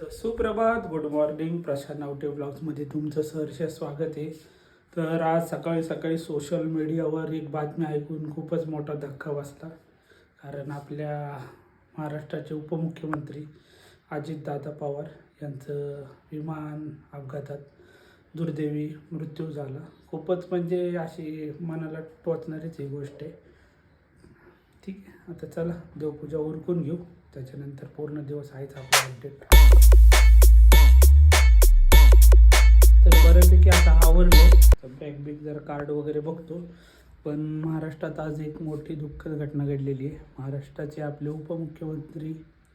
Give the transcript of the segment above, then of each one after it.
तर सुप्रभात, good morning. Prashant नावटे ब्लॉग्समध्ये तुमचं सहर्ष स्वागत आहे. तर आज सकाळी सकाळी सोशल मीडियावर एक बातमी ऐकून खूपच मोठा धक्का बसला. कारण आपल्या महाराष्ट्राचे उपमुख्यमंत्री अजितदादा पवार यांचं विमान अपघातात दुर्दैवी मृत्यू झाला. खूपच म्हणजे अशी मनाला टोचणारीच ही गोष्ट आहे. ठीक आहे, आता चला देवपूजा उरकून घेऊ, त्याच्यानंतर पूर्ण दिवस आहेच आपला अपडेट. तर बऱ्यापैकी आता आवडलं, बॅग बिग जरा कार्ड वगैरे बघतो. पण महाराष्ट्रात आज एक मोठी दुःखद घटना घडलेली आहे. महाराष्ट्राचे आपले उपमुख्यमंत्री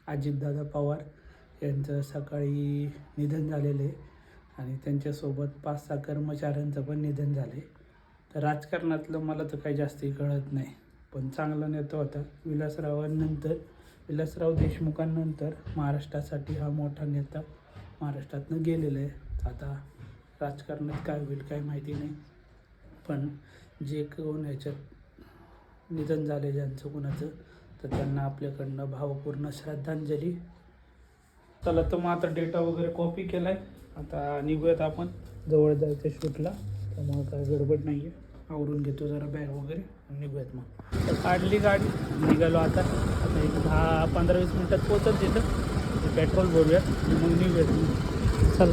अजितदादा पवार यांचं सकाळी निधन झालेलं आहे आणि त्यांच्यासोबत 5-6 कर्मचाऱ्यांचं पण निधन झालं आहे. तर राजकारणातलं मला तर काही जास्ती कळत नाही, पण चांगला नेता होता. विलासराव देशमुखांनंतर महाराष्ट्रासाठी हा मोठा नेता महाराष्ट्रातनं गेलेला आहे. आता राजकारणात काय होईल काय माहिती नाही, पण जे कोण ह्याच्यात निधन झाले ज्यांचं कोणाचं, तर त्यांना आपल्याकडनं भावपूर्ण श्रद्धांजली. चला, तर मग आता डेटा वगैरे कॉपी केला आहे. आता निघूयात आपण, जवळ जायचं शूटला, त्यामुळे काय गडबड नाही आहे. आवरून घेतो जरा बॅग वगैरे आणि निघूयात. मग तर काढली गाडी, निघालो. आता एक 10-15-20 मिनटात पोचत तिथं, पेट्रोल भरूयात मग निघूयात. चल,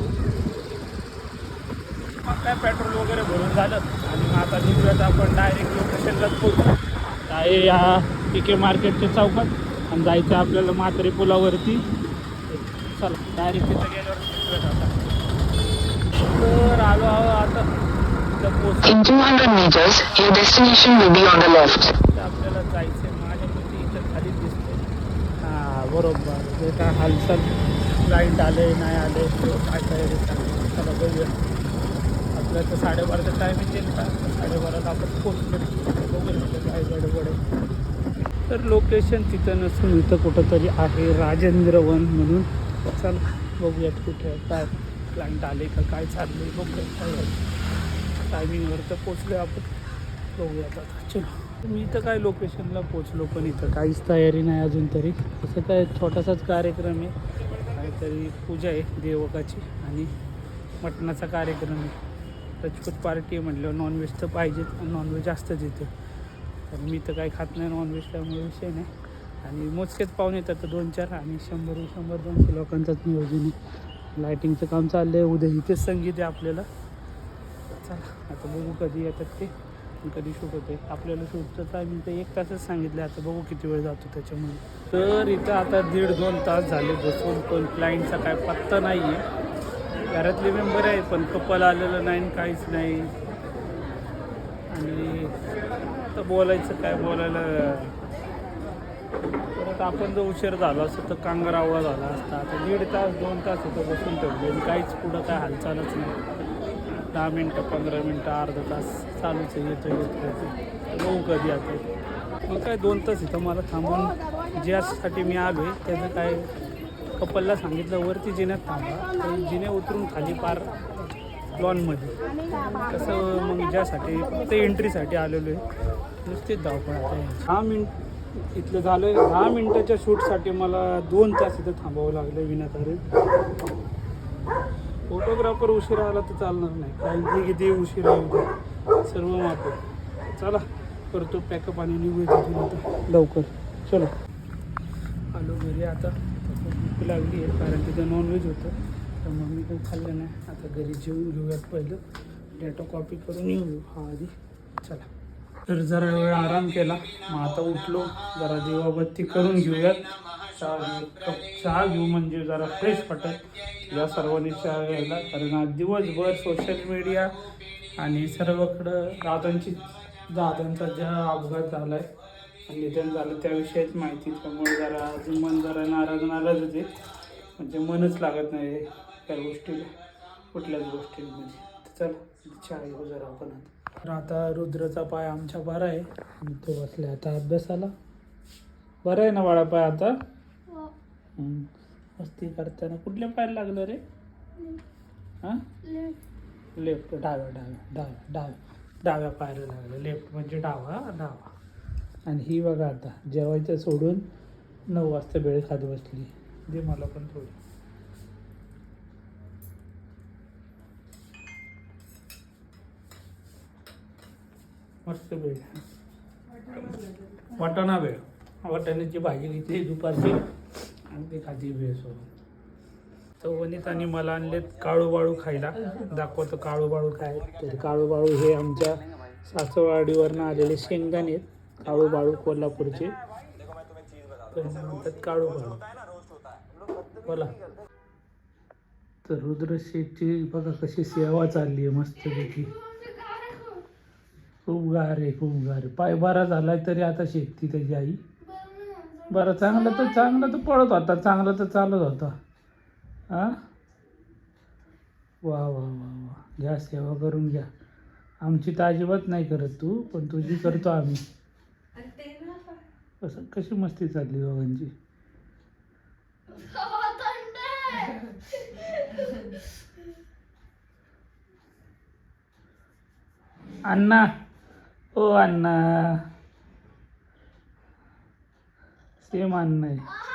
मग काय पेट्रोल वगैरे भरून झालं आणि मग आता निघूयात आपण डायरेक्ट लोकेशनलाच पोहोचू. आहे या PK मार्केटच्या चौकात आणि जायचं आपल्याला म्हात्रे पुलावरती. चला डायरेक्ट तिथं गेल्यावर निघूयात. आता तर आलो आता In 200 meters, your destination will be on the left. आपल्याला जायचं आहे. माझ्या मते इथं खालीच दिसते. हां बरोबर, जे काय हालचाल, लाईट आले नाही आले काय तयारी चालली. चला बघूया. आपल्याला तर 12:30चा टायमिंग येईल का, 12:30 आपण पोचलो. बघूया काय गडबड आहे. तर लोकेशन तिथं नसून इथं कुठंतरी आहे राजेंद्र वन म्हणून. चला बघूयात कुठे काय क्लायंट आले का काय चाललं आहे. बघूयात काय टायमिंगवर तर पोचलो आपण. बघूयात आता. चलो, मी इथं काय लोकेशनला पोचलो, पण इथं काहीच तयारी नाही अजून तरी. असं काय छोटासाच कार्यक्रम आहे, काहीतरी पूजा आहे देवकाची आणि मटणाचा कार्यक्रम आहे. रजपूत पार्टी आहे म्हटलं, नॉनव्हेज तर पाहिजेच आणि नॉनव्हेज असतंच इथं. तर मी तर काही खात नाही नॉनव्हेज, त्यामुळे विषय नाही. आणि मोजकेच पाहुणे येतात 2-4 आणि 100-200 लोकांचंच नियोजन आहे. लायटिंगचं काम चाललं आहे. उद्या इथेच संगीत आहे आपल्याला. चला आता बघू कधी येतात ते, कधी शूट होते. आपल्याला शूटचं टायमिंग तर 1 तासच सांगितलं. आता बघू किती वेळ जातो त्याच्यामध्ये. तर इथं आता 1.5-2 तास झाले बसून, पण क्लायंटचा काय पत्ता नाही आहे. घरातले मेंबर आहे पण कपल आलेलं नाही, काहीच नाही. आणि आता बोलायचं काय, बोलायला परत आपण जर उशीर झाला असं तर कांगारावळा झाला असता. आता 1.5-2 तास इथं बसून ठेवले आणि काहीच पुढं काय हालचालच नाही. 10 मिनटं, 15 मिनटं, अर्धा तास चालूच आहे. येतो बघू कधी आता. मग काय 2 तास इथं मला थांबून ज्यासाठी मी आलो आहे त्याचं काय, कपलला सांगितलं वरती जिन्यात थांबा, तर जिने उतरून खाली पार लॉनमध्ये. कसं मग ज्यासाठी फक्त एंट्रीसाठी आलेलो आहे, नुसतेच धावपळ. आता 10 मिनिट इथलं झालं आहे. 10 मिनटाच्या शूटसाठी मला 2 तास इथं थांबावं लागलं विनाकारण. फोटोग्राफर उशिरा आला तर चालणार नाही, कारण किती उशिरा होतो सर्व माप. चला करतो पॅकअप आणि निघूया तिथून लवकर. चलो, आलो घरी. आता भूक लागली आहे कारण तिथं नॉनव्हेज होतं, त्यामुळे मी काही खाल्लं नाही. आता घरी जेवून घेऊयात. पहिलं डेटा कॉपी करून येऊ हा आधी. चला, तर जरा वेळ आराम केला, मग आता उठलो. जरा दिवाबत्ती करून घेऊयात. चहा घेऊ म्हणजे जरा फ्रेश वाटत. या सर्वांनी चहा घ्यायला, कारण आज दिवसभर सोशल मीडिया आणि सर्वकडं दादांचा ज्या अपघात झाला आहे, निधन झालं त्याविषयीच माहिती. त्यामुळे जरा अजून मन जरा नाराज होते. म्हणजे मनच लागत नाही त्या गोष्टीला, कुठल्याच गोष्टींमध्ये. तर चला चहा घेऊ जरा आपण आता. तर आता रुद्रचा पाय आमच्या बरा आहे, तो बसला आता अभ्यासाला. बरं आहे ना बाळा पाय आता? मस्ती करताना कुठल्या पायाला लागलं रे? हां, लेफ्ट. डाव्या पायाला लागलं. लेफ्ट म्हणजे डावा. आणि ही बघा आता जेवायचं सोडून 9 वाजता बेळ खात बसली. दे मला पण थोडी. मस्त भेळ. वाटाणा भेळ, वाटाण्याची भाजी घेतली दुपारची आणि ती खाती भेळ सोबत. तर वनित आणि मला आणलेत काळूबाळू खायला. दाखवतो काळूबाळू काय. तर काळूबाळू हे आमच्या सासवडीवरनं आलेले शेंगदाणे आहेत. काळूबाळू कोल्हापूरचे, तर म्हणतात काळूबाळू. बोला. तर रुद्रशेठची बघा कशी सेवा चालली आहे मस्तपैकी. खूप गार आहे, खूप गार आहे. पाय बरा झालाय तरी आता शेकती त्याची आई. बरं चांगलं तर पळत होता, चांगलं तर चालत होता. हां, वा वा वा वा. घ्या सेवा करून घ्या. आमची तर अजिबात नाही करत तू, पण तुझी करतो आम्ही. कसं कशी मस्ती चालली दोघांची. अण्णा, ओ अण्णा, सेम अण्णा आहे.